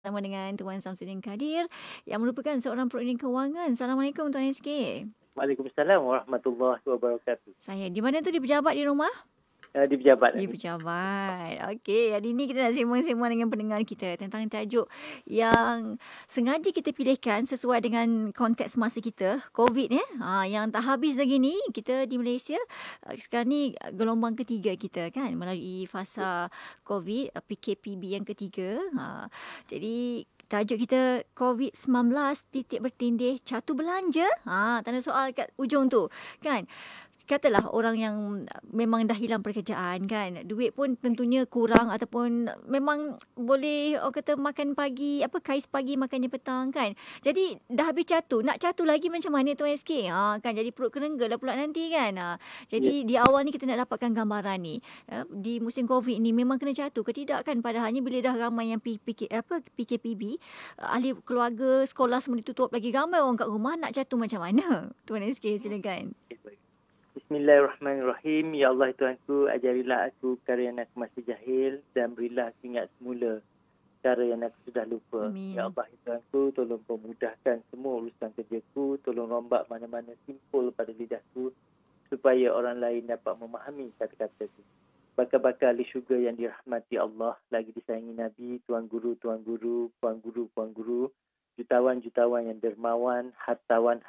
bersama dengan Tuan Samsudin Kadir yang merupakan seorang pengurusi kewangan. Assalamualaikum Tuan SK. Waalaikumsalam warahmatullahi wabarakatuh. Saya di mana tu, di pejabat di rumah? Di pejabat. Di pejabat. Okey, hari ini kita nak sembang-sembang dengan pendengar kita tentang tajuk yang sengaja kita pilihkan sesuai dengan konteks masa kita, COVID yang tak habis lagi ni. Kita di Malaysia sekarang ni gelombang ketiga kita kan, melalui fasa COVID, PKPB yang ketiga. Jadi tajuk kita COVID-19 titik bertindih catu belanja. Tanda soal kat ujung tu kan. Katalah orang yang memang dah hilang pekerjaan kan, duit pun tentunya kurang ataupun memang boleh orang kata makan pagi, kais pagi makannya petang kan. Jadi dah habis catu, nak catu lagi macam mana Tuan SK? Kan jadi perut kerengga lah pula nanti kan. Jadi di awal ni kita nak dapatkan gambaran ni. Di musim COVID ni memang kena catu ke tidak kan? Padahalnya bila dah ramai yang PKPB, ahli keluarga, sekolah semua ditutup, lagi ramai orang kat rumah, nak catu macam mana? Tuan SK silakan. Bismillahirrahmanirrahim. Ya Allah Tuhanku, ajarilah aku perkara yang aku masih jahil dan berilah aku ingat semula perkara yang aku sudah lupa. Amin. Ya Allah Tuhanku, tolong pemudahkan semua urusan kerjaku, tolong rombak mana-mana simpul pada lidahku supaya orang lain dapat memahami kata-kataku. Bakal-bakal ahli syurga yang dirahmati Allah, lagi disayangi Nabi, tuan guru, puan guru, jutawan-jutawan yang dermawan, hartawan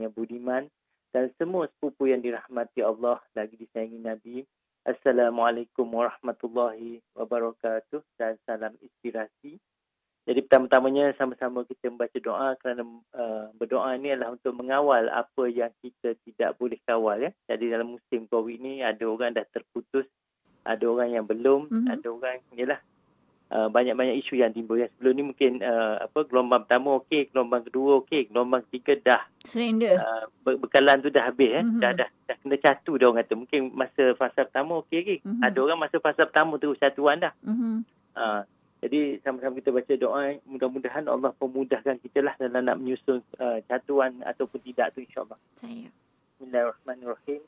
yang budiman, dan semua sepupu yang dirahmati Allah, lagi disayangi Nabi. Assalamualaikum warahmatullahi wabarakatuh dan salam inspirasi. Jadi pertama-tamanya sama-sama kita membaca doa kerana berdoa ini adalah untuk mengawal apa yang kita tidak boleh kawal ya. Jadi dalam musim COVID ni ada orang dah terputus, ada orang yang belum, ada orang banyak-banyak isu yang timbul ya. Sebelum ni mungkin gelombang pertama okey, gelombang kedua okey, gelombang ketiga dah surrender. Bekalan tu dah habis dah kena catu dah orang kata. Mungkin masa fasa pertama okey. Ada orang masa fasa pertama terus catuan dah. Jadi sama-sama kita baca doa, mudah-mudahan Allah pemudahkan kita lah dalam nak menyusun catuan ataupun tidak tu insya-Allah. Bismillahirrahmanirrahim.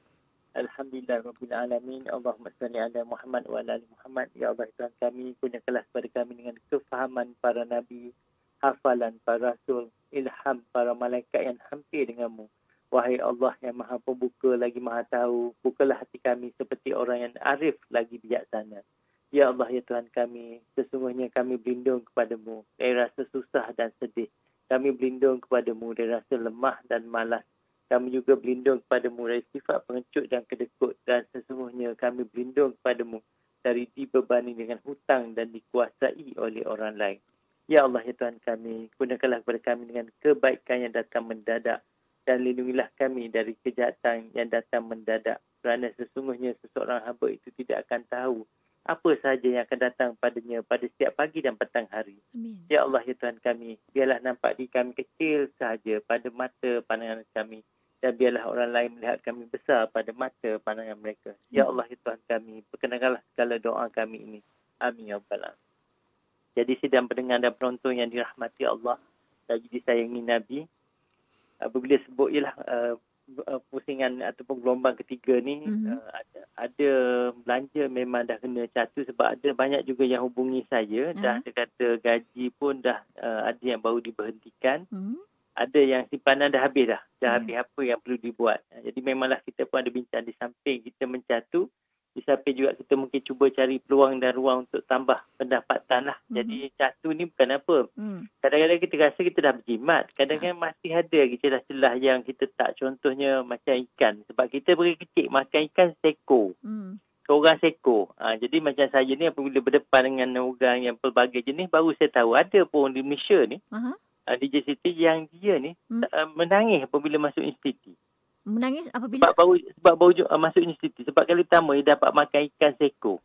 Alhamdulillahirrabbilalamin. Allahumma salli ala Muhammad wa ala ali Muhammad. Ya Allah Tuhan kami, kurniakanlah kepada kami dengan kefahaman para nabi, hafalan para rasul, ilham para malaikat yang hampir denganmu. Wahai Allah yang maha pembuka lagi maha tahu, bukalah hati kami seperti orang yang arif lagi bijaksana. Ya Allah ya Tuhan kami, sesungguhnya kami berlindung kepadamu dari rasa susah dan sedih. Kami berlindung kepadamu dari rasa lemah dan malas. Kami juga berlindung kepadamu dari sifat pengecut dan kedekut, dan sesungguhnya kami berlindung kepadamu dari dibebani dengan hutang dan dikuasai oleh orang lain. Ya Allah ya Tuhan kami, kurniakanlah kepada kami dengan kebaikan yang datang mendadak, dan lindungilah kami dari kejahatan yang datang mendadak, kerana sesungguhnya seseorang hamba itu tidak akan tahu apa sahaja yang akan datang padanya pada setiap pagi dan petang hari. Amin. Ya Allah ya Tuhan kami, biarlah nampak diri kami kecil sahaja pada mata pandangan kami, dan biarlah orang lain melihat kami besar pada mata pandangan mereka. Ya Allah ya Tuhan kami, perkenankanlah segala doa kami ini. Amin ya Rabbal Alamin. Jadi sidang pendengar dan penonton yang dirahmati Allah, lagi disayangi Nabi, apabila sebut ialah pusingan ataupun gelombang ketiga ni, ada belanja memang dah kena catu, sebab ada banyak juga yang hubungi saya, dah ada kata gaji pun dah ada yang baru diberhentikan. Ada yang simpanan dah habis habis apa yang perlu dibuat. Jadi memanglah kita pun ada bincang di samping kita mencatu, di samping juga kita mungkin cuba cari peluang dan ruang untuk tambah pendapatan lah. Jadi catu ni bukan apa. Kadang-kadang kita rasa kita dah berjimat. Kadang-kadang masih ada lagi celah-celah yang kita tak. Contohnya macam ikan. Sebab kita beri kecil makan ikan seko. Seorang seko. Jadi macam saya ni apabila berdepan dengan orang yang pelbagai jenis, baru saya tahu ada pun di Malaysia ni. DJ Siti yang dia ni menangis apabila masuk institut. Menangis apabila? Sebab baru masuk institut. Sebab kali pertama dia dapat makan ikan seko.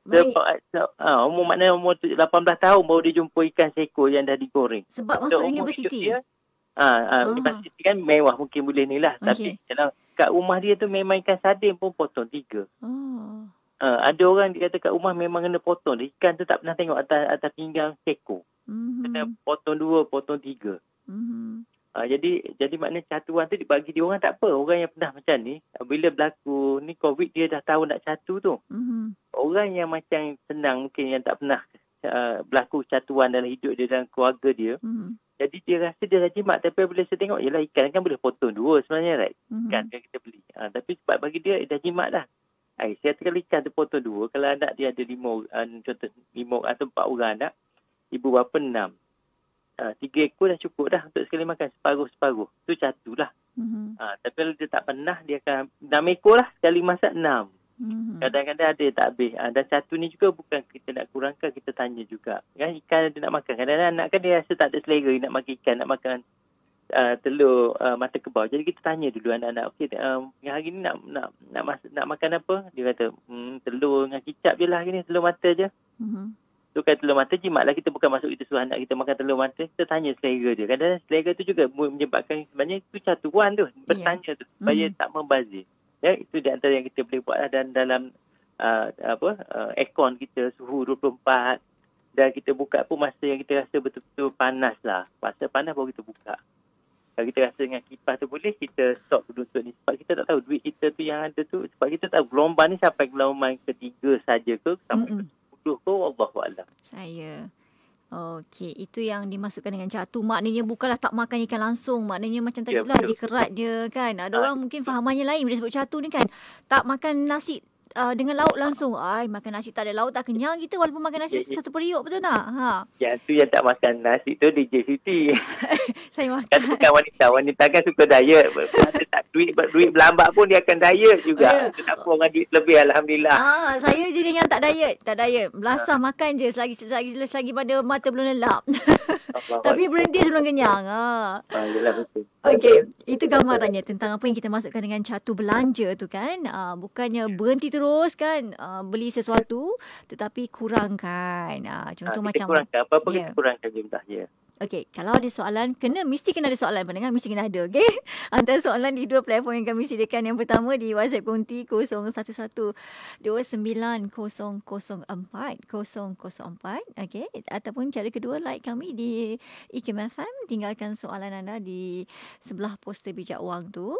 Maknanya umur 18 tahun baru dia jumpa ikan seko yang dah digoreng. Sebab masuk universiti? Universiti kan mewah, mungkin boleh ni lah. Tapi kat rumah dia tu memang ikan sardin pun potong 3. Ada orang dia kata kat rumah memang kena potong. Ikan tu tak pernah tengok atas pinggang seko. Kena potong 2, potong 3. Jadi maknanya catuan tu bagi dia orang tak apa. Orang yang pernah macam ni, bila berlaku ni COVID, dia dah tahu nak catu tu. Orang yang macam senang mungkin yang tak pernah berlaku catuan dalam hidup dia dan keluarga dia. Jadi dia rasa dia dah jimat. Tapi bila saya tengok, yelah ikan kan boleh potong dua sebenarnya, right? Ikan kan kita beli. Tapi sebab bagi dia dah jimat dah. Saya kata kalau ikan tu potong dua, kalau anak dia ada 5 atau 4 orang anak, ibu bapa 6. 3 ekor dah cukup dah untuk sekali makan separuh-separuh. Tu catu lah. Tapi kalau dia tak pernah, dia akan 6 ekor lah. Sekali masak 6. Kadang-kadang ada tak habis. Dan catu ni juga bukan kita nak kurangkan, kita tanya juga. Kan ikan dia nak makan. Kadang-kadang anak kan dia rasa tak ada selera nak makan ikan, nak makan telur mata kebau. Jadi kita tanya dulu anak-anak, okey, hari ni nak makan apa? Dia kata, telur dengan kicap je lah hari ni, telur mata je. Tu kan telur mata jimat lah, kita bukan masuk kita suruh anak kita makan telur mata, kita tanya selera dia. Kadang-kadang selera tu juga menyebabkan sebenarnya itu catuan tu, bertanya tu supaya tak membazir. Ya, itu di antara yang kita boleh buat lah. Dan dalam aircon kita suhu 24 dan kita buka pun masa yang kita rasa betul-betul panas lah. Masa panas baru kita buka. Kalau kita rasa dengan kipas tu boleh, kita stop dulu untuk ni. Sebab kita tak tahu duit kita tu yang ada tu. Sebab kita tahu gelombang ni sampai gelombang ketiga saja ke, sampai ke 10 ke, wallahualam. Okey, itu yang dimasukkan dengan catu. Maknanya bukanlah tak makan ikan langsung. Maknanya macam tadi lah, dikerat dia kan. Ada orang mungkin fahamannya lain bila sebut catu ni kan. Tak makan nasi dengan lauk langsung. Makan nasi tak ada lauk tak kenyang kita walaupun makan nasi satu periuk, betul tak? Yang tu yang tak makan nasi tu DJ Siti. Saya makan. Kan bukan wanita. Wanita kan suka diet. Ada tak duit berlambat pun dia akan diet juga. Kenapa orang duit lebih, alhamdulillah. Saya jenis yang tak diet. Belasah makan je selagi pada mata belum lelap. Tapi berhenti sebelum kenyang. Yelah, betul. Okey, itu gambarannya tentang apa yang kita masukkan dengan catu belanja tu kan. Bukannya berhenti terus kan beli sesuatu, tetapi kurangkan. Contoh macam kurangkan apa-apa, kita kurangkan jumlah je. Okey, kalau ada soalan, mesti kena ada soalan pendengar, mesti kena ada, okey? Antara soalan di 2 platform yang kami sediakan. Yang pertama di WhatsApp Konti 01129004 okey, ataupun cara kedua like kami di IKIM FM, tinggalkan soalan anda di sebelah poster bijak wang tu.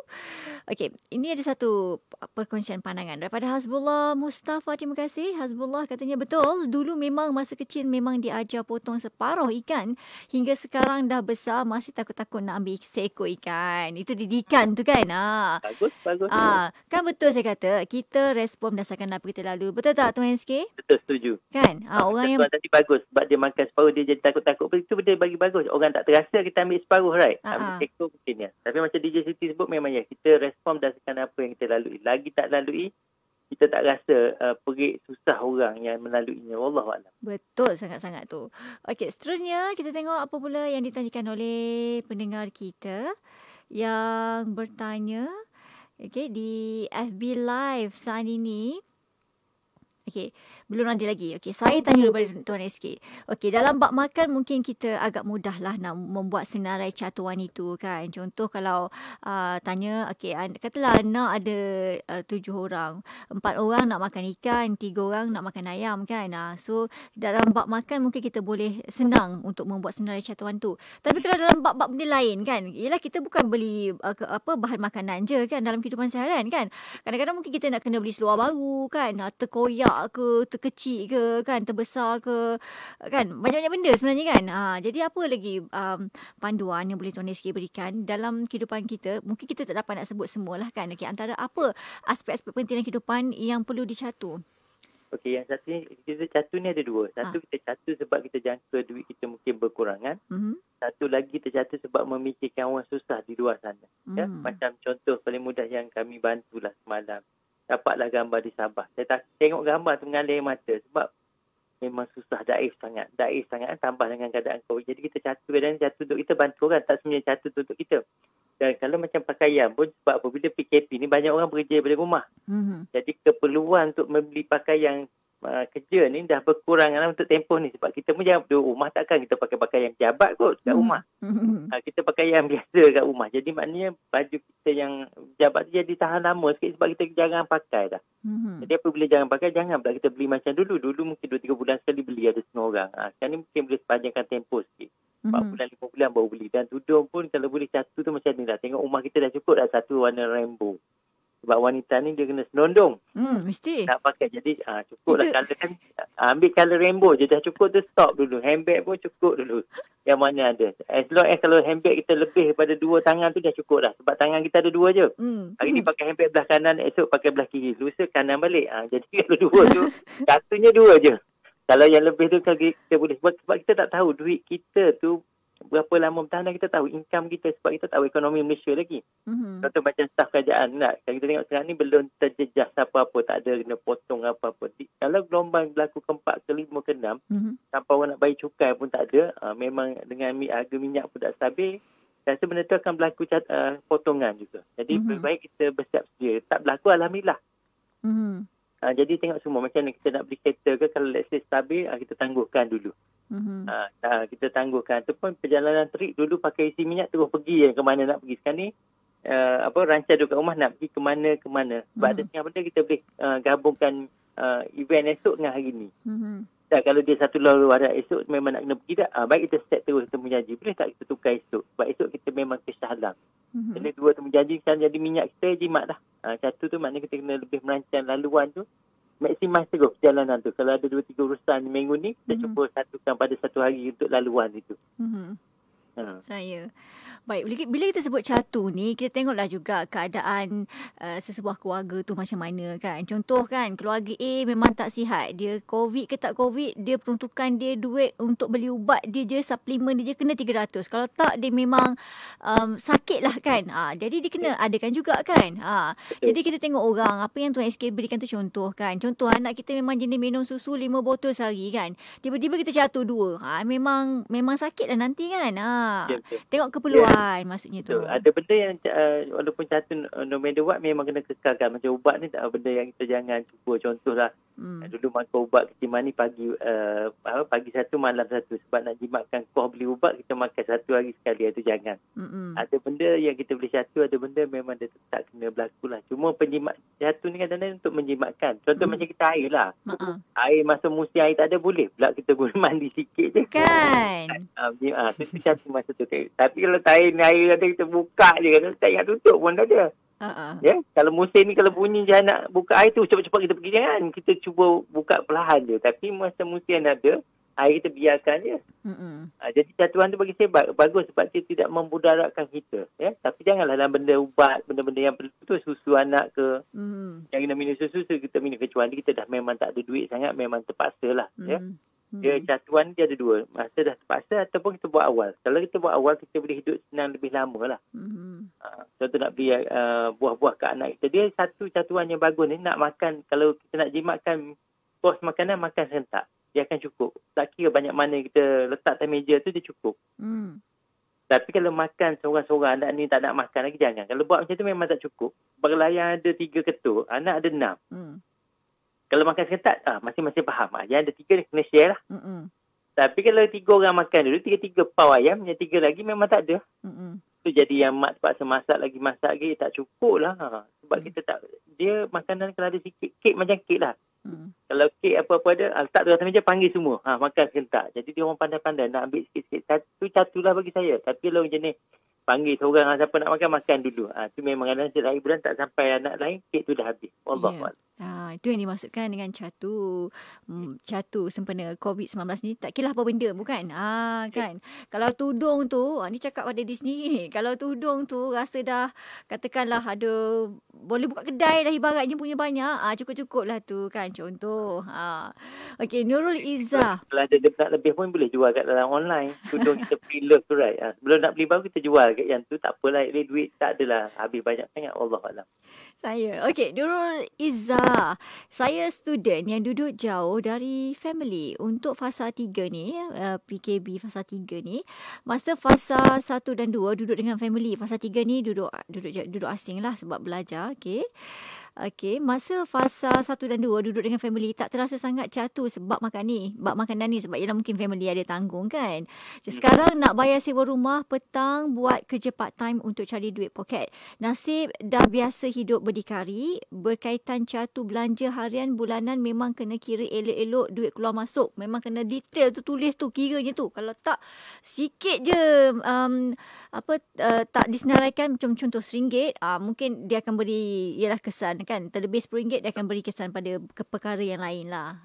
Okey, ini ada satu perkongsian pandangan daripada Hasbullah Mustafa. Terima kasih Hasbullah, katanya betul, dulu memang masa kecil memang diajar potong separuh ikan. Hingga sekarang dah besar masih takut-takut nak ambil seekor ikan. Itu didikan tu kan. Bagus. Kan betul saya kata, kita respon berdasarkan apa kita lalu. Betul tak Tuan SK? Betul, setuju. Kan? Orang yang tadi bagus sebab dia makan separuh dia jadi takut-takut. Itu dia bagi bagus. Orang tak terasa kita ambil separuh, right? Ambil seekor mungkin ya. Tapi macam DJ Siti sebut, memang ya, kita respon berdasarkan apa yang kita lalui. Lagi tak lalui, kita tak rasa perik susah orang yang melaluinya. Wallahualam. Betul sangat-sangat tu. Okey, seterusnya kita tengok apa pula yang ditanyakan oleh pendengar kita yang bertanya di FB Live saat ini. Okey, belum ada lagi. Okey, saya tanya dulu pada Tuan SK. Okey, dalam bab makan mungkin kita agak mudah lah nak membuat senarai catuan itu kan. Contoh kalau tanya, okey, katalah nak ada 7 orang. 4 orang nak makan ikan, 3 orang nak makan ayam kan. So, dalam bab makan mungkin kita boleh senang untuk membuat senarai catuan tu. Tapi kalau dalam bab-bab benda lain kan, ialah kita bukan beli bahan makanan je kan dalam kehidupan seharian kan. Kadang-kadang mungkin kita nak kena beli seluar baru kan, terkoyak ke, terkecil ke kan, terbesar ke kan, banyak-banyak benda sebenarnya kan. Jadi apa lagi panduan yang boleh Tuan SK berikan dalam kehidupan kita? Mungkin kita tak dapat nak sebut semualah kan. Okey, antara apa aspek-aspek penting dalam kehidupan yang perlu dicatu? Okey, yang satu ni, kita catu ni ada dua. Satu, kita catu sebab kita jangka duit kita mungkin berkurangan. Satu lagi kita catu sebab memikirkan orang susah di luar sana. Ya? Macam contoh paling mudah yang kami bantulah semalam. Dapatlah gambar di Sabah. Saya tak tengok gambar tu mengalir mata sebab memang susah, daif sangat tambah dengan keadaan COVID. Jadi kita catu untuk kita bantu orang, tak sebenarnya catu untuk kita. Dan kalau macam pakaian pun, sebab apabila PKP ni banyak orang bekerja dari rumah. Jadi keperluan untuk membeli pakaian kerja ni dah berkurang untuk tempoh ni. Sebab kita pun jangan duduk rumah, takkan kita pakai pakaian pejabat kot kat rumah. Kita pakai yang biasa kat rumah. Jadi maknanya baju kita yang pejabat tu jadi tahan lama sikit sebab kita jarang pakai dah. Jadi apabila jarang pakai, jangan pula kita beli macam dulu. Dulu mungkin 2-3 bulan sekali beli ada setengah orang. Sekarang ni mungkin boleh sepanjangkan tempoh sikit. 4 bulan, 5 bulan baru beli. Dan tudung pun kalau boleh catu tu macam ni dah. Tengok rumah kita dah cukup dah satu warna rainbow. Sebab wanita ni dia kena selondong. Mesti. Nak pakai. Jadi cukup lah. Color kan, ambil color rainbow je. Dah cukup tu stop dulu. Handbag pun cukup dulu. Yang mana ada. As long as kalau handbag kita lebih daripada 2 tangan tu dah cukup lah. Sebab tangan kita ada 2 je. Hari ni pakai handbag belah kanan, esok pakai belah kiri. Lusa kanan balik. Jadi kalau 2 tu, satunya 2 je. Kalau yang lebih tu kita boleh. Sebab kita tak tahu duit kita tu berapa lama bertahan, kita tahu income kita, sebab kita tahu ekonomi Malaysia lagi. Contoh macam staf kerajaan nak. Kalau kita tengok sekarang ni belum terjejas apa-apa, tak ada kena potong apa-apa. Kalau gelombang berlaku ke-4, ke-5, ke-6, sampai orang nak bayar cukai pun tak ada, memang dengan harga minyak pun tak stabil, dan sebenarnya tu akan berlaku potongan juga. Jadi lebih baik kita bersiap sedia. Tak berlaku, alhamdulillah. Jadi tengok semua macam mana kita nak beli kereta ke, kalau let's say stabil, kita tangguhkan dulu. Kita tangguhkan. Itu pun perjalanan trip dulu pakai isi minyak terus pergi ke mana nak pergi. Sekarang ni rancang dulu kat rumah nak pergi ke mana. Sebab ada setengah benda kita boleh gabungkan event esok dengan hari ni. Dan kalau dia satu lalu ada esok memang nak kena pergi tak, baik kita set terus temu janji. Boleh tak kita tukar esok? Sebab esok kita memang kesahlang. Jadi 2 temu janji sekarang jadi minyak kita jimat dah. Satu tu maknanya kita kena lebih merancang laluan tu. Maksimal terus perjalanan tu. Kalau ada 2-3 urusan minggu ni, kita cuba satukan pada satu hari untuk laluan itu. Saya. Baik, bila kita sebut catu ni, kita tengoklah juga keadaan sesebuah keluarga tu macam mana kan. Contoh kan, keluarga A memang tak sihat. Dia COVID ke tak COVID, dia peruntukan dia duit untuk beli ubat dia je, suplemen dia je kena 300. Kalau tak, dia memang sakit lah kan. Jadi dia kena adakan juga kan. Jadi kita tengok orang, apa yang Tuan SK berikan tu contoh kan. Contoh anak kita memang jenis minum susu 5 botol sehari kan. Tiba-tiba kita catu 2. Memang sakit lah nanti kan. Tengok keperluan. Maksudnya tu. Ada benda yang walaupun catu no matter what memang kena kekalkan. Macam ubat ni benda yang kita jangan cuba. Contohlah dulu makan ubat kecil manis pagi satu malam satu. Sebab nak jimatkan kau beli ubat, kita makan satu hari sekali. Itu jangan. Ada benda yang kita boleh catu, ada benda memang dia tak kena berlaku lah. Cuma penjimat catu ni kadang-kadang untuk menjimatkan. Contoh macam kita air lah. Air masa musim air tak ada boleh pula kita guna mandi sikit je kan. Itu catu masa tu. Tapi kalau air ada kita buka je, kalau tak ingat tutup pun tak ada. Kalau musim ni kalau bunyi je nak buka air tu, cepat-cepat kita pergi, jangan kita cuba buka perlahan je. Tapi masa musim ada air, kita biarkan je. Jadi catuan tu bagi saya bagus sebab dia tidak memudaratkan kita. Tapi janganlah dalam benda ubat, benda-benda yang perlu tu, susu anak ke, yang kena minum susu kita minum, kecuali kita dah memang tak ada duit sangat, memang terpaksa lah. Dia catuan dia ada 2. Masa dah terpaksa ataupun kita buat awal. Kalau kita buat awal, kita boleh hidup senang lebih lama lah. Contoh nak beli buah-buah ke anak kita. Dia satu catuan yang bagus ni, nak makan, kalau kita nak jimatkan pos makanan, makan serentak. Dia akan cukup. Tak kira banyak mana kita letak atas meja tu, dia cukup. Tapi kalau makan seorang-seorang, anak ni tak nak makan lagi, jangan. Kalau buat macam tu memang tak cukup. Berlayar ada 3 ketuk, anak ada 6. Kalau makan serentak, masing-masing faham. Yang ada 3 ni kena share lah. Tapi kalau 3 orang makan dulu, 3 pau ayam, yang 3 lagi memang tak ada. Tu jadi yang mak terpaksa masak lagi, tak cukup lah. Sebab kita tak, dia makanan kalau ada sikit, kek macam kek lah. Kalau kek apa-apa ada, letak tu atas meja, panggil semua. Makan serentak. Jadi dia orang pandai-pandai nak ambil sikit-sikit. Satu lah bagi saya. Tapi kalau jenis panggil seorang, siapa nak makan dulu. Itu memang kadang-kadang akhir bulan tak sampai anak lain, kek tu dah habis. Wallahualam. Itu yang dimaksudkan dengan catu. Catu sempena COVID-19 ni, tak kira apa benda bukan? Kan. Kalau tudung tu, ni cakap pada diri sendiri ni. Kalau tudung tu rasa dah, katakanlah ada, boleh buka kedai dah ibaratnya punya banyak. Cukup-cukup lah tu kan, contoh. Okey, Nurul Izzah. Kalau ada nak lebih pun boleh jual kat dalam online. Tudung kita pre-love tu, right? Sebelum nak beli baru, kita jual kat yang tu. Tak apalah, duit tak adalah habis banyak sangat. Wallahualam. Okey, Nurul Izzah. Saya student yang duduk jauh dari family. Untuk fasa 3 ni, PKB fasa 3 ni, masa fasa 1 dan 2 duduk dengan family. Fasa 3 ni duduk asing lah sebab belajar. Okey. Okey, masa fasa 1 dan 2 duduk dengan family tak terasa sangat jatuh sebab bab makanan ni sebab ialah mungkin family ada tanggung kan. Sekarang nak bayar sewa rumah, petang buat kerja part time untuk cari duit poket. Nasib dah biasa hidup berdikari, berkaitan jatuh belanja harian bulanan memang kena kira elok-elok duit keluar masuk. Memang kena detail tu, tulis tu, kiranya tu. Kalau tak sikit je tak disenaraikan, macam contoh RM1, mungkin dia akan beri ialah kesan kan. Terlebih RM10 dia akan beri kesan pada perkara yang lain lah.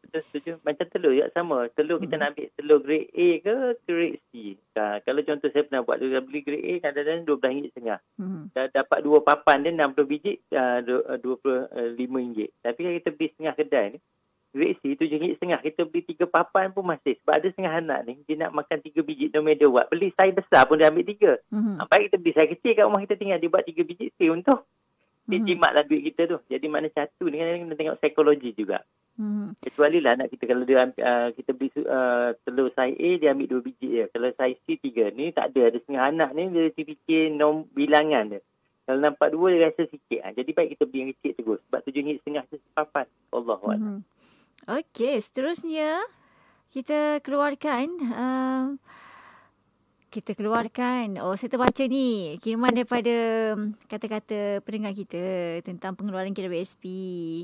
Betul, setuju. Macam telur juga sama. Telur kita nak ambil telur grade A ke grade C. Kalau contoh saya pernah buat, beli grade A kadang-kadang RM12.5. Dah dapat 2 papan dia 60 biji RM25. Tapi kalau kita beli setengah kedai ni, grade C RM7.5, kita beli 3 papan pun masih. Sebab ada setengah anak ni, dia nak makan 3 biji no matter what. Beli saiz besar pun dia ambil 3. Baik kita beli saiz kecil kat rumah kita tinggal, dia buat 3 biji, stay untuk. Dia jimatlah duit kita tu. Jadi mana satu ni kan kena tengok psikologi juga. Kecuali lah anak kita, kalau dia kita beli telur saiz A, dia ambil 2 biji je. Kalau saiz C 3, ni tak ada. Ada setengah anak ni, dia fikir bilangan dia. Kalau nampak 2, dia rasa sikit. Jadi baik kita beli yang kecil terus. Sebab RM7.5 je sepapan. Allahuakbar. Okey, seterusnya kita keluarkan saya terbaca ni kiriman daripada kata-kata pendengar kita tentang pengeluaran KWSP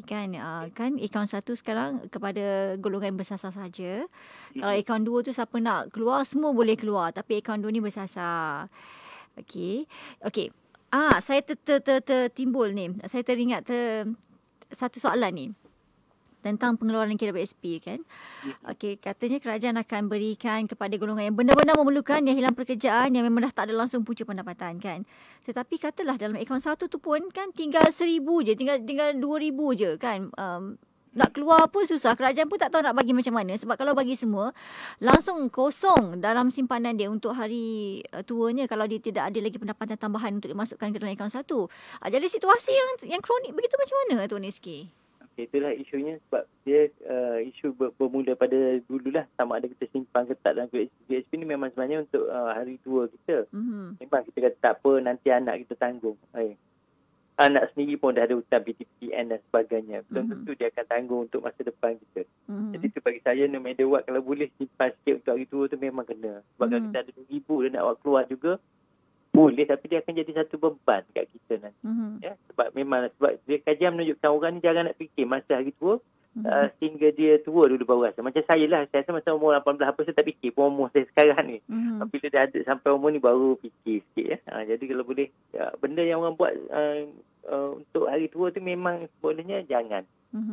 kan. Kan akaun 1 sekarang kepada golongan bersasar saja. Kalau akaun 2 tu siapa nak keluar semua boleh keluar, tapi akaun 2 ni bersasar. Okey. Saya tertimbul ni. Saya teringat satu soalan ni tentang pengeluaran KWSP kan. Okey, katanya kerajaan akan berikan kepada golongan yang benar-benar memerlukan, yang hilang pekerjaan, yang memang dah tak ada langsung punca pendapatan kan. Tetapi katalah dalam akaun 1 tu pun kan tinggal 1,000 je, tinggal 2,000 je kan. Nak keluar pun susah. Kerajaan pun tak tahu nak bagi macam mana. Sebab kalau bagi semua, langsung kosong dalam simpanan dia untuk hari tuanya kalau dia tidak ada lagi pendapatan tambahan untuk dimasukkan ke dalam akaun 1. Jadi situasi yang kronik begitu macam mana Tuan SK? Itulah isunya, sebab dia isu bermula pada dululah, sama ada kita simpan ke tak dalam KWSP ni memang sebenarnya untuk hari tua kita. Memang kita kata tak apa, nanti anak kita tanggung. Anak sendiri pun dah ada hutang PTPN dan sebagainya. Belum tentu dia akan tanggung untuk masa depan kita. Jadi tu bagi saya, no matter what, kalau boleh simpan sikit untuk hari tua tu memang kena. Sebab kalau kita ada RM2,000 dia nak buat keluar juga, boleh, tapi dia akan jadi satu beban kat kita nanti. Sebab dia kajian menunjukkan orang ni jarang nak fikir masa hari tua, sehingga dia tua dulu baru rasa. Macam saya lah, saya rasa masa umur 18 apa saya tak fikir pun umur saya sekarang ni. Bila dah ada sampai umur ni baru fikir sikit. Jadi kalau boleh, benda yang orang buat untuk hari tua tu memang bolehnya jangan.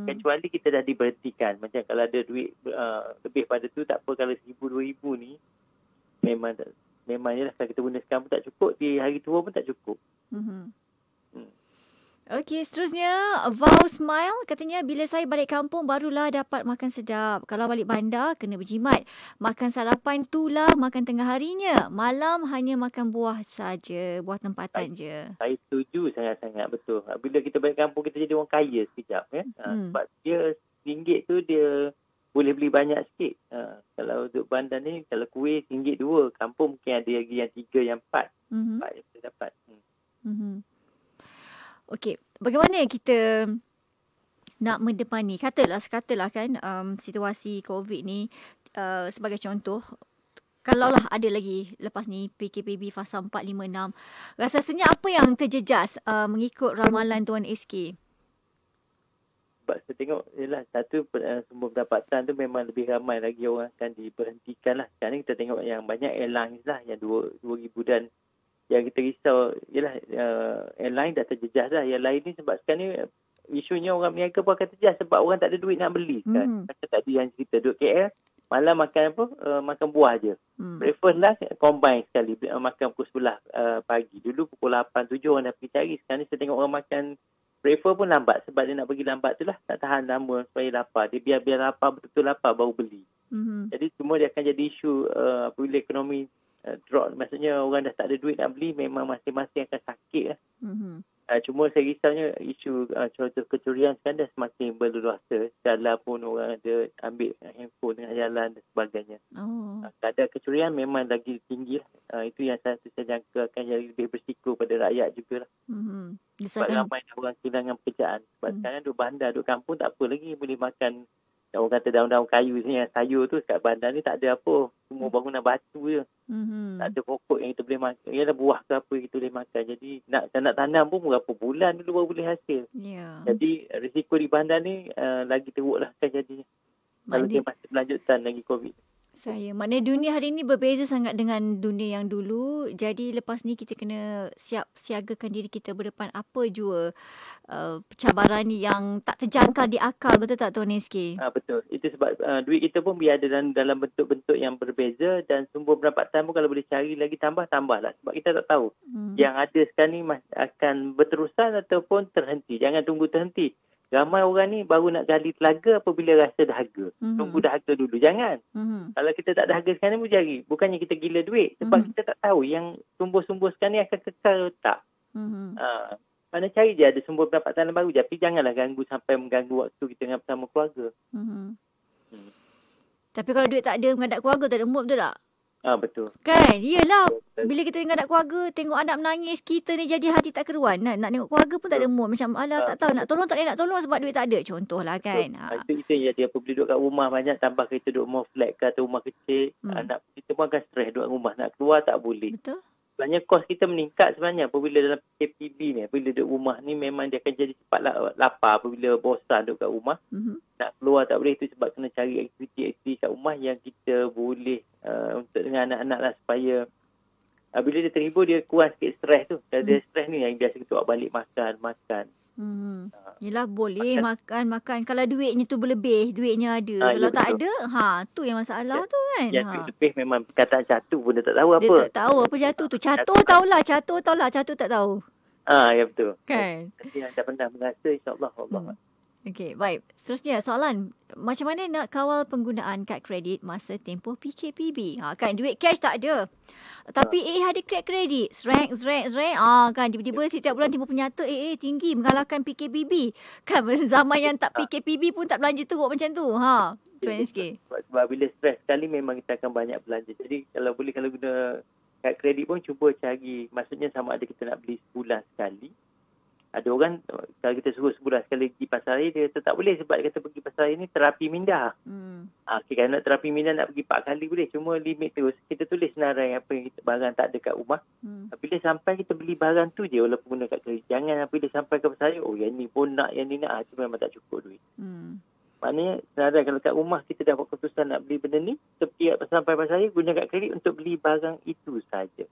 Kecuali kita dah diberhentikan. Macam kalau ada duit lebih pada tu, tak apa. Kalau RM1,000, RM2,000 ni memang jelas kalau kita guna sekarang pun tak cukup, di hari tua pun tak cukup. Okey, seterusnya Vow Smile katanya bila saya balik kampung barulah dapat makan sedap. Kalau balik bandar kena berjimat. Makan sarapan itulah makan tengah harinya. Malam hanya makan buah saja, buah tempatan je. Saya setuju sangat-sangat, betul. Bila kita balik kampung kita jadi orang kaya sekejap ya. Sebab dia RM1 tu dia boleh beli banyak sikit. Kalau duduk bandar ni, kalau kuih RM1 2, kampung mungkin ada lagi yang 3, yang 4. 4 yang kita dapat. Okey, bagaimana kita nak mendepani? Katalah kan situasi COVID ni sebagai contoh, kalaulah ada lagi lepas ni PKPB fasa 4, 5, 6, rasanya apa yang terjejas mengikut ramalan Tuan SK? Sebab saya tengok satu, sumber pendapatan tu memang lebih ramai lagi orang akan diberhentikan lah. Sekarang ni kita tengok yang banyak airlines lah, yang 2,000 dan yang kita risau ialah airline dah terjejas dah. Yang lain ni sebab sekarang ni isunya orang berniaga pun akan terjejas sebab orang tak ada duit nak beli sekarang. Macam tadi yang cerita duduk KL, malam makan apa? Makan buah je. Breakfast lah combine sekali. Makan pukul 11 pagi. Dulu pukul 8, 7 orang dah pergi cari. Sekarang ni saya tengok orang makan breakfast pun lambat sebab dia nak pergi lambat tu lah. Tak tahan lama supaya lapar. Dia biar lapar, betul-betul lapar baru beli. Jadi semua dia akan jadi isu apabila ekonomi drop. Maksudnya orang dah tak ada duit nak beli, memang masing-masing akan sakit lah. Cuma saya risaunya isu contoh kecurian sekarang dah semakin berleluasa. Jalan pun orang ada ambil handphone tengah jalan dan sebagainya. Kadar kecurian memang lagi tinggi lah. Itu yang saya jangka akan jadi lebih bersiko pada rakyat jugalah. Sebab ramai orang kehilangan pekerjaan. Sebab sekarang duduk bandar, duduk kampung tak apa lagi. Boleh makan, orang kata daun-daun kayu ni, sayur tu kat bandar ni tak ada apa. Semua bangunan batu je. Tak ada pokok yang kita boleh makan. Ialah buah ke apa yang kita boleh makan. Jadi nak tanam pun berapa bulan dulu baru boleh hasil. Yeah. Jadi risiko di bandar ni lagi teruk lah kan jadinya. Kalau dia masih berlanjutan lagi COVID. Maknanya dunia hari ini berbeza sangat dengan dunia yang dulu. Jadi lepas ni kita kena siap siagakan diri kita berdepan apa jua cabaran yang tak terjangkau di akal. Betul tak Tuan SK? Betul. Itu sebab duit kita pun biar ada dalam bentuk-bentuk yang berbeza dan sumber pendapatan pun kalau boleh cari lagi tambah lah. Sebab kita tak tahu yang ada sekarang ni akan berterusan ataupun terhenti. Jangan tunggu terhenti. Ramai orang ni baru nak gali telaga apabila rasa dahaga. Tunggu dahaga dulu. Jangan. Kalau kita tak dahaga sekarang ni, cari. Bukannya kita gila duit. Sebab kita tak tahu yang sumber-sumber sekarang ni akan kekal tak. Mana cari je ada sumber pendapatan baru je. Tapi janganlah ganggu sampai mengganggu waktu kita dengan bersama keluarga. Tapi kalau duit tak ada, menghadap keluarga tak ada mood, betul tak? Betul. Kan? Yelah. Bila kita menghadap keluarga, tengok anak menangis, kita ni jadi hati tak keruan. Nak tengok keluarga pun tak ada mood. Macam, alah tak tahu nak tolong tak nak tolong sebab duit tak ada. Contohlah kan. Itu yang jadi apabila duduk kat rumah banyak, tambah kita duduk rumah flat ke atau rumah kecil. Anak kita pun akan stres duduk rumah. Nak keluar tak boleh. Betul. Sebenarnya kos kita meningkat sebenarnya apabila dalam PKPB ni. Apabila duduk rumah ni memang dia akan jadi cepat lapar apabila bosan duduk kat rumah. Nak keluar tak boleh. Itu sebab kena cari aktiviti-aktiviti kat rumah yang kita boleh untuk dengan anak-anak lah supaya bila dia terhibur dia kurang sikit stres tu. Kalau dia stres ni yang biasa kita buat balik makan. Yelah boleh makan. Kalau duitnya tu berlebih, duitnya ada. Kalau tak ada, tu yang masalah tu kan. Yang duit lebih memang kata jatuh pun dia tak tahu apa. Dia tak tahu apa jatuh tu. Catur tahulah, catur tak tahu. Ya betul. Kan. Nanti yang dah pernah merasa insyaAllah Allah. Okey, baik. Seterusnya soalan, macam mana nak kawal penggunaan kad kredit masa tempoh PKPB? Kan duit cash tak ada. Tapi ada kad kredit. Srek. Kan tiba-tiba setiap bulan tempoh penyata tinggi mengalahkan PKPB. Kan zaman yang tak PKPB pun tak belanja teruk macam tu. Tuan SK. Sebab bila stres sekali memang kita akan banyak belanja. Jadi kalau guna kad kredit pun cuba cari. Maksudnya sama ada kita nak beli sebulan sekali. Ada orang, kalau kita suruh sebulan sekali pergi pasar raya, dia tak boleh sebab dia kata pergi pasar raya ni terapi minda. Kalau nak terapi minda nak pergi 4 kali boleh. Cuma limit terus. Kita tulis senarai apa yang barang tak ada kat rumah. Bila sampai kita beli barang tu je walaupun guna kad kredit. Jangan bila sampai ke pasar raya, yang ni pun nak, yang ni nak. Itu memang tak cukup duit. Maknanya senarai kalau kat rumah kita dah buat keputusan nak beli benda ni, kita pergi sampai pasar raya guna kad kredit untuk beli barang itu saja.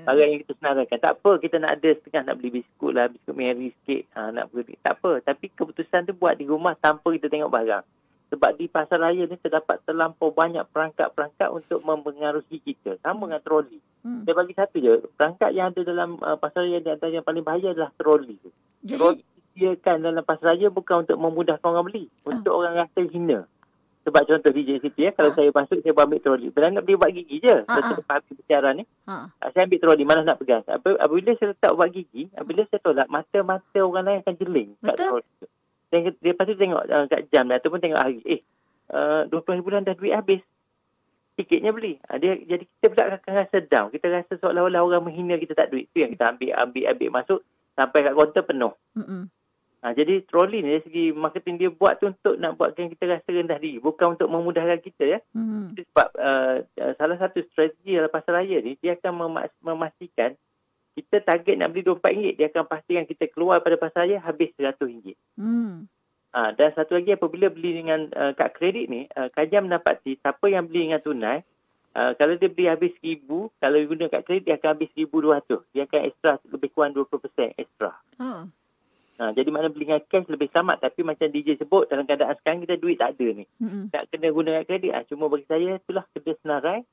Barang yang kita senaraikan. Tak apa kita nak ada setengah, nak beli biskut Mary sikit, nak beli. Tak apa. Tapi keputusan tu buat di rumah tanpa kita tengok barang. Sebab di pasar raya ni terdapat terlampau banyak perangkat-perangkat untuk mempengaruhi kita. Sama dengan troli. Saya bagi satu je. Perangkat yang ada dalam pasar raya di antara yang paling bahaya adalah troli. Troli disediakan dalam pasar raya bukan untuk memudahkan orang beli. Untuk orang rasa hina. Sebab contoh DJ Siti, kalau saya masuk, saya ambil troli. Bila nak beli ubat gigi je. Lepas habis bersiaran ni. Saya ambil troli, malas nak pegang. Apabila saya letak ubat gigi, apabila saya tolak, mata orang lain akan jeling. Betul. Dia lepas tu tengok kat jam ataupun tengok hari. 20 bulan dah duit habis. Sikitnya beli. Jadi kita pula akan rasa down. Kita rasa seolah-olah orang menghina kita tak duit. Itu yang kita ambil masuk sampai kat kaunter penuh. Jadi troli ni dari segi marketing dia buat tu untuk nak buatkan kita rasa rendah diri. Bukan untuk memudahkan kita ya. Sebab salah satu strategi dalam pasar raya ni, dia akan memastikan kita target nak beli RM24. Dia akan pastikan kita keluar pada pasar raya habis RM100. Dan satu lagi apabila beli dengan kad kredit ni, kajian mendapati siapa yang beli dengan tunai, kalau dia beli habis RM1,000, kalau guna kad kredit dia akan habis RM1,200. Dia akan ekstra lebih kurang 20% ekstra. Jadi mana beli dengan cash lebih selamat. Tapi macam DJ sebut, dalam keadaan sekarang kita duit tak ada ni. Tak kena guna kad kredit. Cuma bagi saya itulah kena senarai.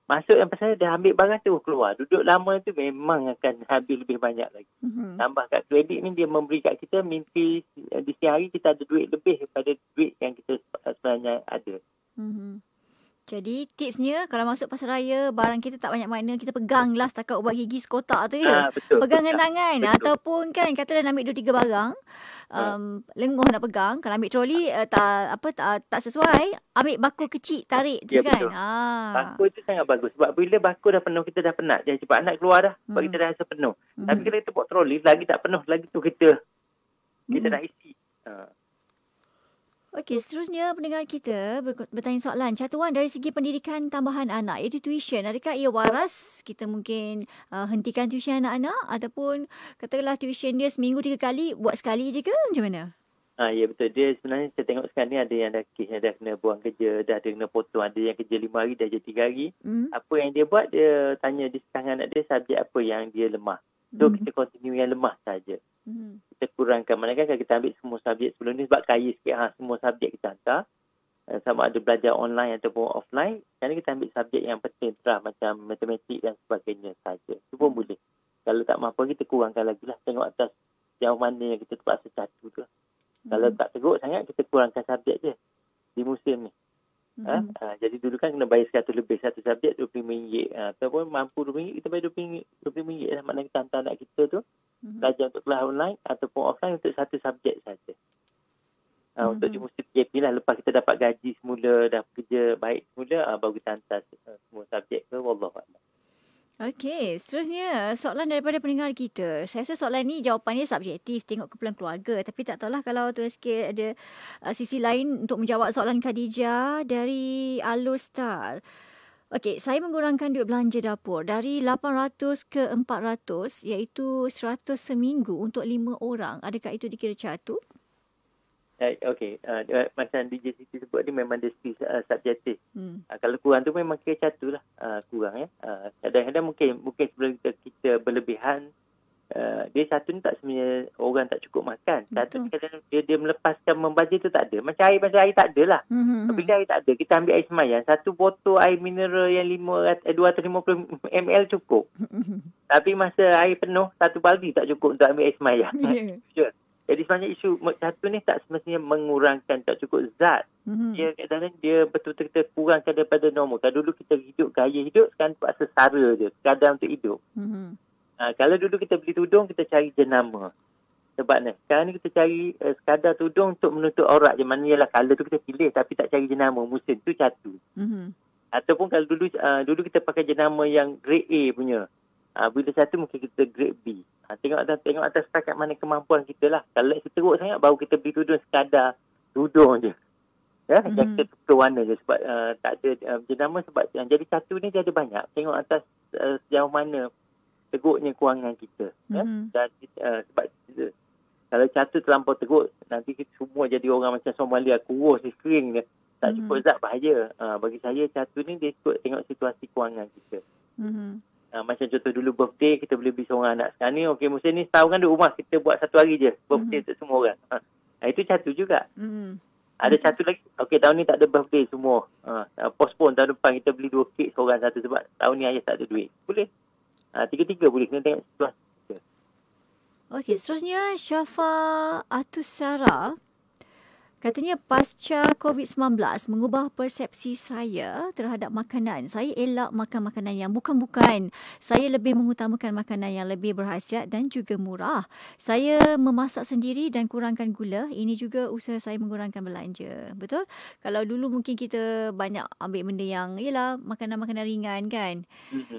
Masuk yang pasal dah ambil barang tu keluar. Duduk lama tu memang akan habis lebih banyak lagi. Tambah kad kredit ni dia memberi kat kita mimpi di siang hari kita ada duit lebih daripada duit yang kita sebenarnya ada. Jadi tipsnya kalau masuk pasaraya barang kita tak banyak makna, kita peganglah setakat ubat gigi sekotak tu ya. Betul. Pegang dengan tangan Betul. ataupun kan katalah nak ambil 2-3 barang. Lenguh nak pegang. Kalau ambil troli tak sesuai, ambil bako kecil tarik tu kan. Betul. Bako itu sangat bagus sebab bila bako dah penuh kita dah penat. Jadi cepat nak keluar dah sebab kita dah rasa penuh. Tapi kalau kita buat troli lagi tak penuh, lagi tu kita dah isi. Okey, seterusnya pendengar kita bertanya soalan. Catuan dari segi pendidikan tambahan anak, iaitu tuition. Adakah ia waras? Kita mungkin hentikan tuition anak-anak ataupun katakanlah tuition dia seminggu 3 kali, buat sekali je ke? Macam mana? Ya betul. Dia sebenarnya saya tengok sekarang ni ada yang dah kes yang dah kena buang kerja, dah ada kena potong, ada yang kerja 5 hari dah jadi 3 hari. Apa yang dia buat, dia tanya di setengah anak dia subjek apa yang dia lemah. So kita continue yang lemah saja. Kita kurangkan. Manakala kalau kita ambil semua subjek sebelum ni sebab kaya sikit semua subjek kita hantar. Sama ada belajar online ataupun offline. Sekarang kita ambil subjek yang penting macam matematik dan sebagainya saja. Itu pun boleh. Kalau tak mampu kita kurangkan lagi lah. Tengok atas jauh mana yang kita terpaksa satu tu. Kalau tak teruk sangat kita kurangkan subjek je di musim ni. Jadi dulu kan kena bayar 100 lebih satu subjek RM25. Ataupun mampu RM20 kita bayar RM20 lah. Maknanya kita hantar anak kita tu belajar untuk kelas online ataupun offline untuk satu subjek saja. Untuk di musim PKP lah, lepas kita dapat gaji semula, dah kerja baik semula, baru kita hantar semua subjek ke Wallahualam. Okey, seterusnya soalan daripada pendengar kita. Saya rasa soalan ni jawapannya subjektif, tengok kumpulan keluarga. Tapi tak tahulah kalau Tuan SK ada sisi lain untuk menjawab soalan Khadijah dari Alur Star. Okey, saya mengurangkan duit belanja dapur dari 800 ke 400 iaitu 100 seminggu untuk 5 orang. Adakah itu dikira catu? Okey, macam DJ Siti sebut ni memang dia subjektif. Kalau kurang tu memang kira catu lah. Kurang ya. Kadang-kadang mungkin sebelum kita berlebihan, dia satu ni tak sebenarnya orang tak cukup makan. Satu ni kadang dia melepaskan membazir tu tak ada. Macam air tak ada lah. Bila air tak ada, kita ambil air semayang. Satu botol air mineral yang 250 ml cukup. Tapi masa air penuh, satu baldi tak cukup untuk ambil air semayang. Sure. Jadi sebenarnya isu satu ni tak semestinya mengurangkan tak cukup zat. Dia kadang-kadang dia betul-betul kita kurangkan daripada normal. Kalau dulu kita hidup gaya hidup, sekarang terpaksa sara je. Kadang untuk hidup. Kalau dulu kita beli tudung, kita cari jenama. Sebab ni, sekarang ni kita cari sekadar tudung untuk menutup aurat je. Mana ialah colour tu kita pilih tapi tak cari jenama. Musim tu catu. Ataupun kalau dulu kita pakai jenama yang grade A punya. Bila satu mungkin kita grade B. Tengok atas setakat mana kemampuan kita lah. Kalau kita teruk sangat, baru kita beli tudung sekadar tudung je. Yang kita tukar warna je. Sebab tak ada jenama sebab jadi satu ni dia ada banyak. Tengok atas sejauh mana teruknya kewangan kita. Dan sebab kalau satu terlampau teruk, nanti kita semua jadi orang macam Somalia, kurus, kering je. Tak cukup zat, bahaya. Bagi saya satu ni dia ikut tengok situasi kewangan kita. Macam contoh dulu birthday, kita boleh beli seorang anak. Sekarang ni, okey, musim ni setahun kan di rumah, kita buat satu hari je. Birthday untuk semua orang. Itu satu juga. Ada satu lagi, okey, tahun ni tak ada birthday semua. Postpone tahun depan, kita beli 2 kek seorang satu sebab tahun ni ayah tak ada duit. Boleh. Tiga-tiga boleh. Kena tengok situasi. Okey, seterusnya Syafa Atusara. Katanya pasca COVID-19 mengubah persepsi saya terhadap makanan. Saya elak makan makanan yang bukan-bukan. Saya lebih mengutamakan makanan yang lebih berkhasiat dan juga murah. Saya memasak sendiri dan kurangkan gula. Ini juga usaha saya mengurangkan belanja. Betul? Kalau dulu mungkin kita banyak ambil benda yang yalah makanan-makanan ringan kan.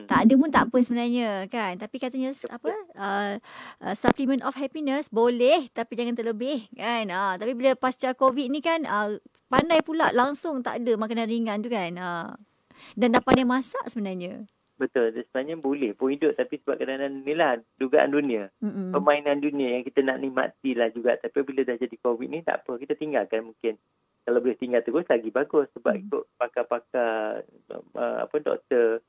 Tak ada pun tak apa sebenarnya kan. Tapi katanya supplement of happiness boleh tapi jangan terlebih kan. Tapi bila pasca COVID ni kan pandai pula langsung tak ada makanan ringan tu kan. Dan dah pandai masak sebenarnya. Betul. Sebenarnya boleh pun hidup tapi sebab kadang-kadang ni lah dugaan dunia. Permainan dunia yang kita nak nikmati lah juga. Tapi bila dah jadi COVID ni tak apa. Kita tinggalkan mungkin. Kalau boleh tinggal terus lagi bagus. Sebab ikut pakar-pakar doktor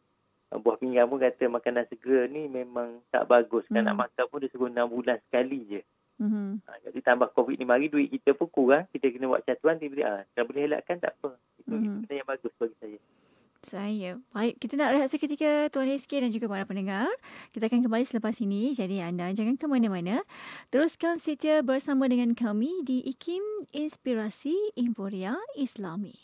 buah pinggang pun kata makanan segera ni memang tak bagus. Kan nak makan pun dia suruh 6 bulan sekali je. Jadi tambah COVID ni mari duit kita pun kurang. Kita kena buat catuan. Kalau boleh elakkan tak apa. Itu benda yang bagus bagi saya. Baik, kita nak rehat seketika Tuan SK dan juga para pendengar. Kita akan kembali selepas ini. Jadi anda jangan ke mana-mana. Teruskan setia bersama dengan kami di IKIM Inspirasi Emporia Islami.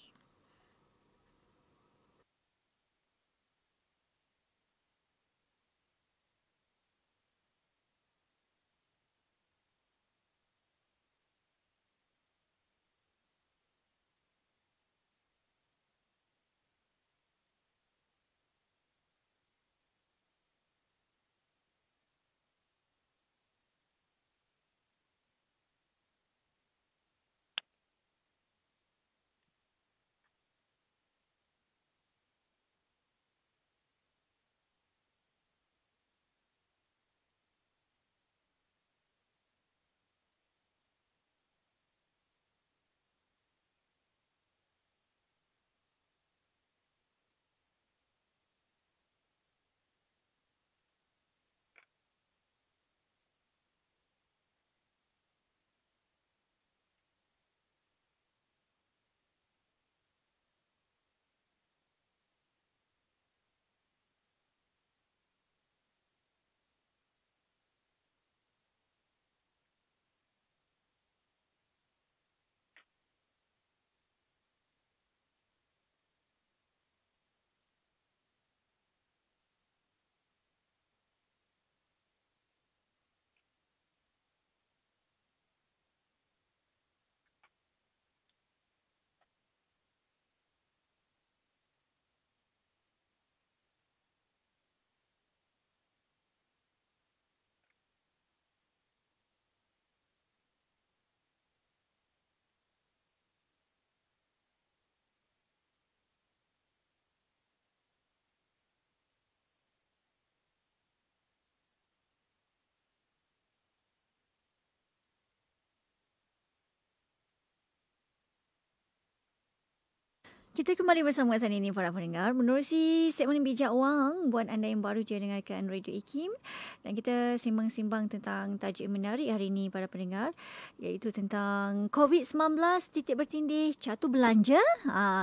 Kita kembali bersama saat ini para pendengar menerusi segmen Bijak Wang buat anda yang baru je dengarkan Radio IKIM, dan kita simbang-simbang tentang tajuk yang menarik hari ini para pendengar, iaitu tentang COVID-19 titik bertindih jatuh belanja.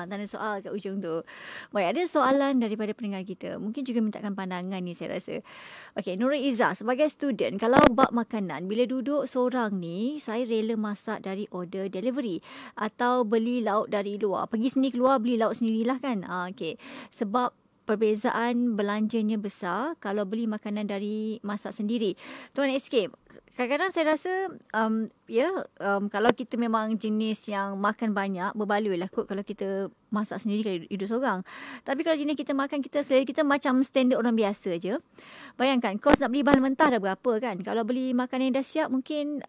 Dan ada soal kat ujung tu. Baik, ada soalan daripada pendengar kita. Mungkin juga mintakan pandangan ni saya rasa. Okey, Nurul Izzah, sebagai student, kalau bab makanan, bila duduk seorang ni, saya rela masak dari order delivery atau beli lauk dari luar. Pergi sini keluar beli lauk sendirilah kan. Okey. Sebab perbezaan belanjanya besar kalau beli makanan dari masak sendiri. Tuan SK, kadang-kadang saya rasa kalau kita memang jenis yang makan banyak, berbaloi lah kot kalau kita masak sendiri kalau hidup seorang. Tapi kalau jenis kita makan, selera kita macam standard orang biasa je. Bayangkan, kos nak beli bahan mentah dah berapa kan. Kalau beli makanan yang dah siap, mungkin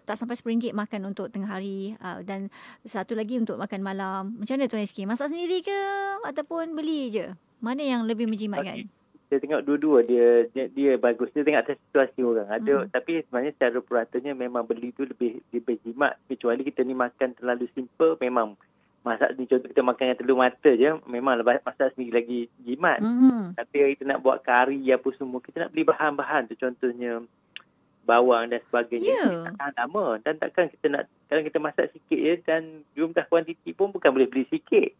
tak sampai RM10 makan untuk tengah hari. Dan satu lagi untuk makan malam. Macam mana Tuan SK? Masak sendiri ke ataupun beli je? Mana yang lebih menjimatkan? Saya tengok dua-dua dia bagus. Dia tengok atas situasi orang. Tapi sebenarnya secara puratannya memang beli tu lebih jimat. Kecuali kita ni makan terlalu simple, memang masak ni contoh kita makan yang telur mata je, memang masak sendiri lagi jimat. Tapi kalau kita nak buat kari apa semua, kita nak beli bahan-bahan tu, contohnya bawang dan sebagainya. Kita tahan lama. Dan takkan kita nak, kalau kita masak sikit je dan jumlah kuantiti pun bukan boleh beli sikit.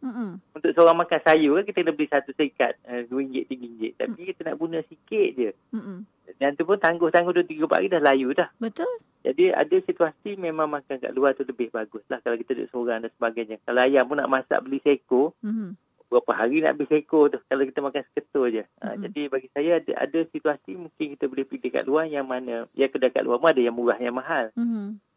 Untuk seorang makan sayur kita boleh beli satu serikat RM2, RM3. Tapi kita nak guna sikit je. Dan tu pun tangguh-tangguh 2-3 hari dah layu dah. Betul. Jadi ada situasi memang makan kat luar tu lebih bagus lah kalau kita duduk seorang dan sebagainya. Kalau ayam pun nak masak beli seekor, berapa hari nak beli seekor tu kalau kita makan seketul je. Jadi bagi saya ada situasi mungkin kita boleh pergi kat luar, yang mana ya kedai kat luar pun ada yang murah yang mahal.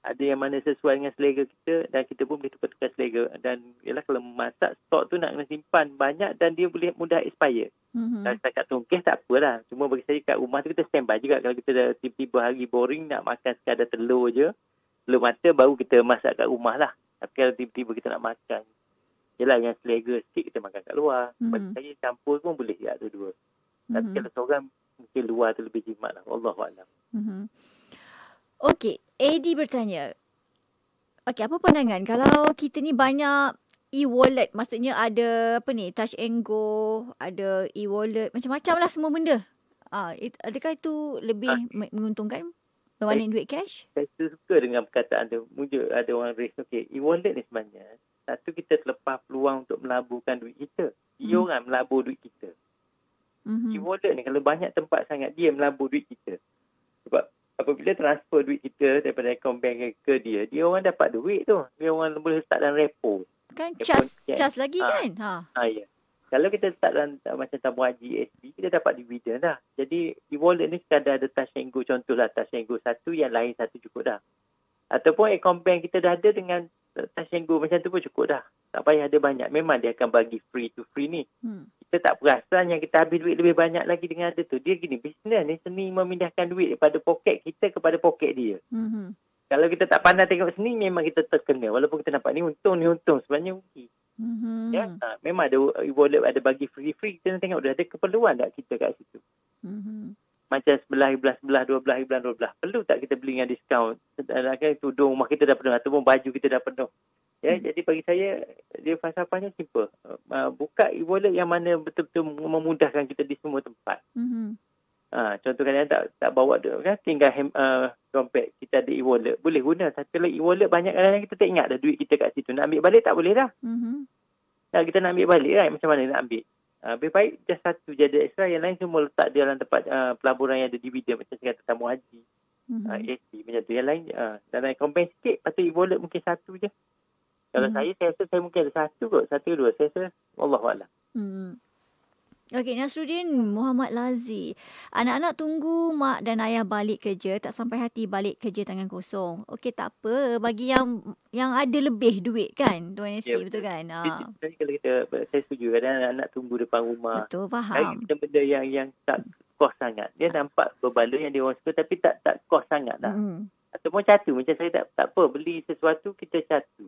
Ada yang mana sesuai dengan selera kita dan kita pun boleh tukar-tukar selera. Dan ialah kalau memasak, stok tu nak kena simpan banyak dan dia boleh mudah expire. Kalau setakat tungkis tak apalah. Cuma bagi saya kat rumah tu kita standby juga. Kalau kita dah tiba-tiba hari boring nak makan sekadar telur je, telur mata, baru kita masak kat rumah lah. Tapi kalau tiba-tiba kita nak makan, yelah yang selera sikit kita makan kat luar. Bagi saya campur pun boleh juga dua-dua. Tapi kalau seorang mungkin luar tu lebih jimat lah. Wallahualam. Okey, Eddie bertanya. Okey, apa pandangan kalau kita ni banyak e-wallet, maksudnya ada Touch and Go, ada e-wallet, macam-macam lah semua benda. Adakah itu lebih menguntungkan berbanding duit cash? Saya suka dengan perkataan tu. Ada orang raise, okey, e-wallet ni sebenarnya satu, kita terlepas peluang untuk melaburkan duit kita. Dia orang melabur duit kita. E-wallet ni kalau banyak tempat sangat dia melabur duit kita. Sebab apabila transfer duit kita daripada akaun bank ke dia orang dapat duit tu. Dia orang boleh letak dalam repo. Kan cas lagi kan? Ya. Kalau kita letak dalam macam tabung haji SB, kita dapat dividen dah. Jadi e-wallet ni sekadar ada Touch and Go, contohlah Touch and Go satu, yang lain satu cukup dah. Ataupun akaun bank kita dah ada dengan Touch and Go macam tu pun cukup dah. Tak payah ada banyak. Memang dia akan bagi free to free ni. Kita tak perasan yang kita habis duit lebih banyak lagi dengan ada tu. Dia gini, bisnes ni seni memindahkan duit daripada poket kita kepada poket dia. Kalau kita tak pandai tengok seni, memang kita terkena. Walaupun kita nampak ni untung, sebenarnya rugi. Ya, memang ada e-wallet, ada bagi free-free. Kita nak tengok dia ada keperluan tak kita kat situ. Macam sebelah 12. Perlu tak kita beli dengan diskaun? Kadang-kadang tudung rumah kita dah penuh ataupun baju kita dah penuh. Ya, jadi bagi saya dia falsafahnya simple. Buka e-wallet yang mana betul-betul memudahkan kita di semua tempat. Contoh kadang-kadang tak bawa kan, tinggal dompet kita ada e-wallet, boleh guna. Tapi kalau e-wallet banyak kadang-kadang kita tak ingat dah duit kita kat situ. Nak ambil balik tak boleh dah. Kita nak ambil balik kan, macam mana nak ambil? Lebih baik just satu je ada extra, yang lain semua letak dia dalam tempat pelaburan yang ada dividen, macam saya kata tamu haji, AC macam tu. Yang lain dalam akaun bank sikit, patut e-wallet mungkin satu je. Kalau saya rasa saya mungkin ada satu ke dua. Saya rasa Wallahualam. Okey, Nasruddin Muhammad Lazi. Anak-anak tunggu mak dan ayah balik kerja, tak sampai hati balik kerja tangan kosong. Okey, tak apa. Bagi yang ada lebih duit kan, Tuan SK, betul kan? Jadi kalau saya setuju, kadang anak tunggu depan rumah. Betul, faham. Benda yang tak kos sangat. Dia nampak berbaloi yang dia orang suka, tapi tak kos sangat lah. Ataupun catu. Macam saya tak apa, beli sesuatu kita catu.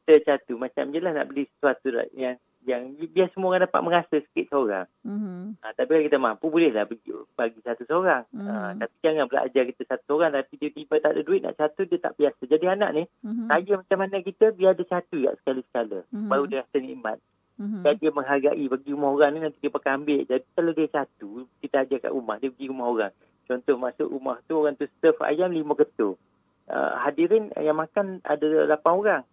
Kita catu. Macam je lah nak beli sesuatu yang yang biar semua orang dapat merasa sikit seorang. Tapi kalau kita mampu, bolehlah bagi satu seorang. Tapi jangan pula ajar kita satu orang, tapi dia tiba tak ada duit nak satu, dia tak biasa. Jadi anak ni, saya macam mana kita, biar ada satu sekali-sekala. Baru dia rasa nikmat. Dan dia menghargai, bagi rumah orang ni nanti dia pakai ambil. Jadi kalau dia satu, kita ajar kat rumah, dia pergi rumah orang. Contoh masuk rumah tu, orang tu serve ayam 5 ketul. Hadirin yang makan ada 8 orang.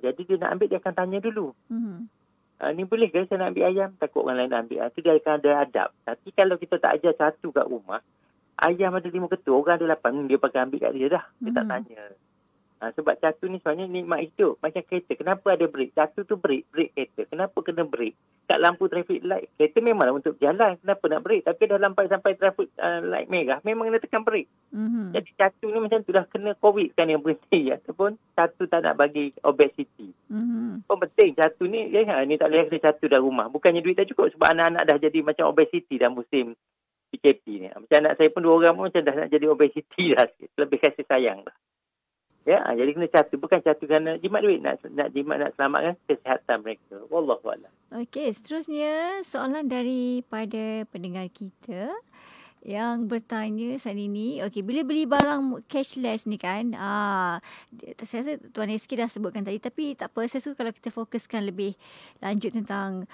Jadi dia nak ambil, dia akan tanya dulu. Ni boleh ke saya nak ambil ayam? Takut orang lain nak ambil. Itu dia akan ada adab. Tapi kalau kita tak ajar satu kat rumah, ayam ada 5 ketul, orang ada 8, dia pakai ambil kat dia dah. Dia tak tanya. Sebab satu ni sebenarnya nikmat hidup. Macam kereta. Kenapa ada brake? Satu tu brake kereta. Kenapa kena brake? Kat lampu traffic light, kereta memanglah untuk berjalan. Kenapa nak brake? Tapi dah sampai traffic light merah, memang kena tekan brake. Jadi satu ni macam tu dah kena COVID kan yang berhenti. Ataupun satu tak nak bagi obesity. Penting satu ni, ni tak boleh kena satu dah rumah. Bukannya duit dah cukup sebab anak-anak dah jadi macam obesity dah musim PKP ni. Macam anak saya pun 2 orang pun macam dah nak jadi obesity dah. Lebih kasih sayang dah. Jadi kena satu. Bukan satu kerana jimat duit. Nak jimat, nak selamatkan kesihatan mereka. Wallahualam. Okey, seterusnya soalan daripada pendengar kita yang bertanya saat ini. Okey, bila beli barang cashless ni kan, saya rasa Tuan SK dah sebutkan tadi, tapi tak apa, saya suka kalau kita fokuskan lebih lanjut tentang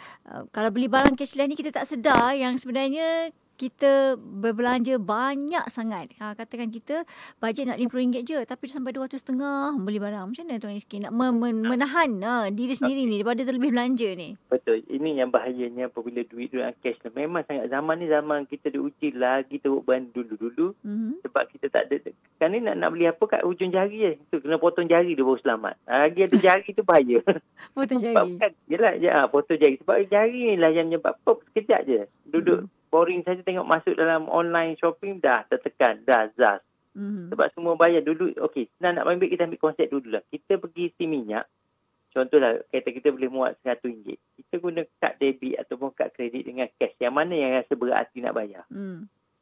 kalau beli barang cashless ni kita tak sedar yang sebenarnya kita berbelanja banyak sangat. Katakan kita bajet nak RM50 je, tapi sampai RM200.5 beli barang. Macam mana Tuan Rizky nak menahan diri sendiri ni daripada terlebih belanja ni? Betul. Ini yang bahayanya apabila duit cash. Memang sangat zaman ni zaman kita diuji lagi teruk beran dulu-dulu. Sebab kita tak ada. Sekarang ni nak beli apa kat ujung jari je. Tu kena potong jari dia baru selamat. Lagi ada jari tu bahaya. Potong jari. Yelah, potong jari. Sebab jari ni lah yang menyebab sekejap je. Duduk boring saja tengok masuk dalam online shopping, dah tertekan, dah zas. Sebab semua bayar dulu. Okey, senang nak ambil, kita ambil konsep dulu lah. Kita pergi isi minyak, contohlah kereta kita boleh muat RM100. Kita guna kad debit ataupun kad kredit dengan cash. Yang mana yang rasa berat hati nak bayar?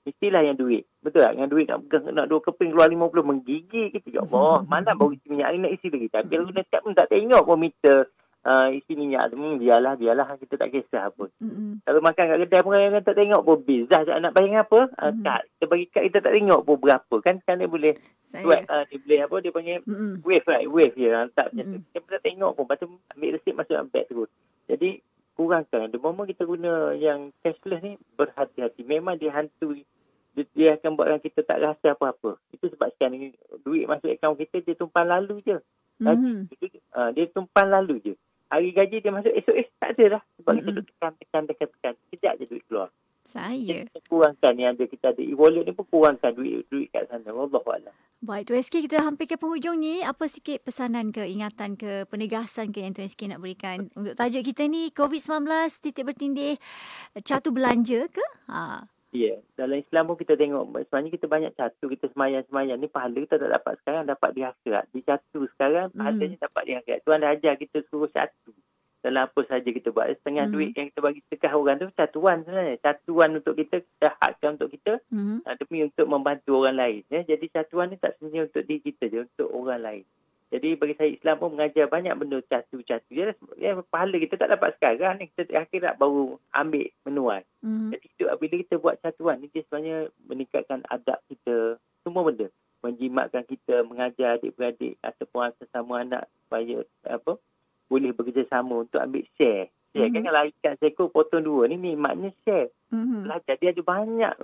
Mestilah yang duit. Betul tak? Yang duit nak pegang, nak 2 keping keluar 50, menggigil kita. Ya Allah, mana baru isi minyak ni nak isi lagi. Tapi kalau guna kad pun tak tengok pun meter isi minyak tu. Biarlah kita tak kisah pun. Kalau makan kat kedai pun kan tak tengok pun bil. Zah nak bayar apa? Kad. Kita bagi kad, kita tak tengok pun berapa. Kan dia boleh buat, dia boleh apa, dia panggil wave, right? Wave je hantar macam tu. Kita tak tengok pun. Lepas tu ambil resit masuk dalam beg terus. Jadi kurangkan. The moment kita guna yang cashless ni, berhati-hati. Memang dia hantui. Dia akan buatkan kita tak rasa apa-apa. Itu sebab sekarang ni duit masuk akaun kita, dia tumpang lalu je. Dia tumpang lalu je. Hari gaji dia masuk, esok tak ada dah. Sebab kita tekan. Sekejap je duit keluar. Kita kurangkan yang ada, kita ada e-wallet ni pun kurangkan duit kat sana. Wallahualam. Baik, Tuan SK, kita hampir ke penghujung ni. Apa sikit pesanan ke, ingatan ke, penegasan ke yang Tuan SK nak berikan untuk tajuk kita ni, COVID-19 titik bertindih catu belanja ke? Ya, dalam Islam pun kita tengok sebenarnya kita banyak catu, kita semayang-semayang ni pahala kita tak dapat sekarang, dapat di akhirat. Di catu sekarang pahalanya dapat di akhirat. Tuan dah ajar kita suruh catu dalam apa saja kita buat. Setengah duit yang kita bagi sedekah orang tu catuan sebenarnya. Catuan untuk kita hadkan untuk kita demi untuk membantu orang lain. Jadi catuan ni tak sebenarnya untuk diri kita je, untuk orang lain. Jadi bagi saya Islam pun mengajar banyak benda catu-catu. Ya, pahala kita tak dapat sekarang ni, kita akhirat baru ambil menuai. Jadi bila kita buat catuan ni, dia sebenarnya meningkatkan adab kita, semua benda. Menjimatkan kita, mengajar adik-beradik ataupun sesama anak supaya boleh bekerjasama untuk ambil share. Kan kalau ikan seekor potong 2 ni nikmatnya share. Belajar dia ada banyak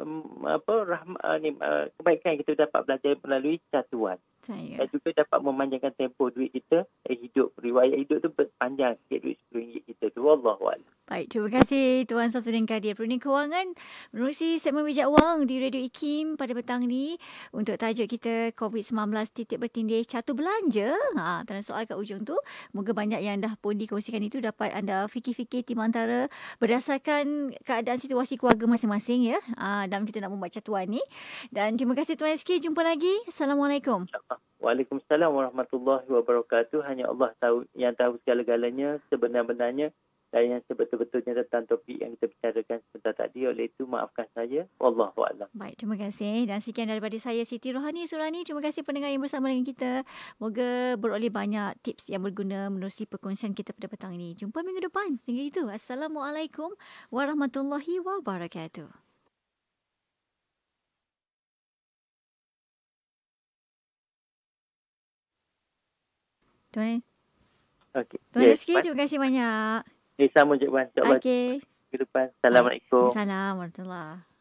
kebaikan yang kita dapat belajar melalui catuan. Dan juga dapat memanjangkan tempoh duit kita, hidup, riwayat hidup tu panjang sikit duit RM10 kita tu. Wallahualam. Baik, terima kasih Tuan Samsudin Kadir, Perunia Kewangan, menerusi segmen Bijak Wang di Radio IKIM pada petang ni untuk tajuk kita COVID-19 titik bertindih catu belanja. Tanda soal kat ujung tu. Moga banyak yang dah pun dikongsikan itu dapat anda fikir-fikir timantara berdasarkan keadaan situasi keluarga masing-masing ya. Dalam kita nak membuat catuan ni. Dan terima kasih Tuan SK. Jumpa lagi. Assalamualaikum. Waalaikumsalam warahmatullahi wabarakatuh. Hanya Allah tahu yang tahu segala-galanya, sebenar-benarnya. dan yang sebetul-betulnya tentang topik yang kita bicarakan sebentar tadi. Oleh itu, maafkan saya. Wallahualam. Baik, terima kasih. Dan sekian daripada saya, Siti Rohani Surani. Terima kasih pendengar yang bersama dengan kita. Moga beroleh banyak tips yang berguna menerusi perkongsian kita pada petang ini. Jumpa minggu depan. Sehingga itu, Assalamualaikum warahmatullahi wabarakatuh. Tuan Okey. Rizky, terima kasih banyak. Sama Cik Wan. InsyaAllah Okey. ke depan. Assalamualaikum. Assalamualaikum warahmatullahi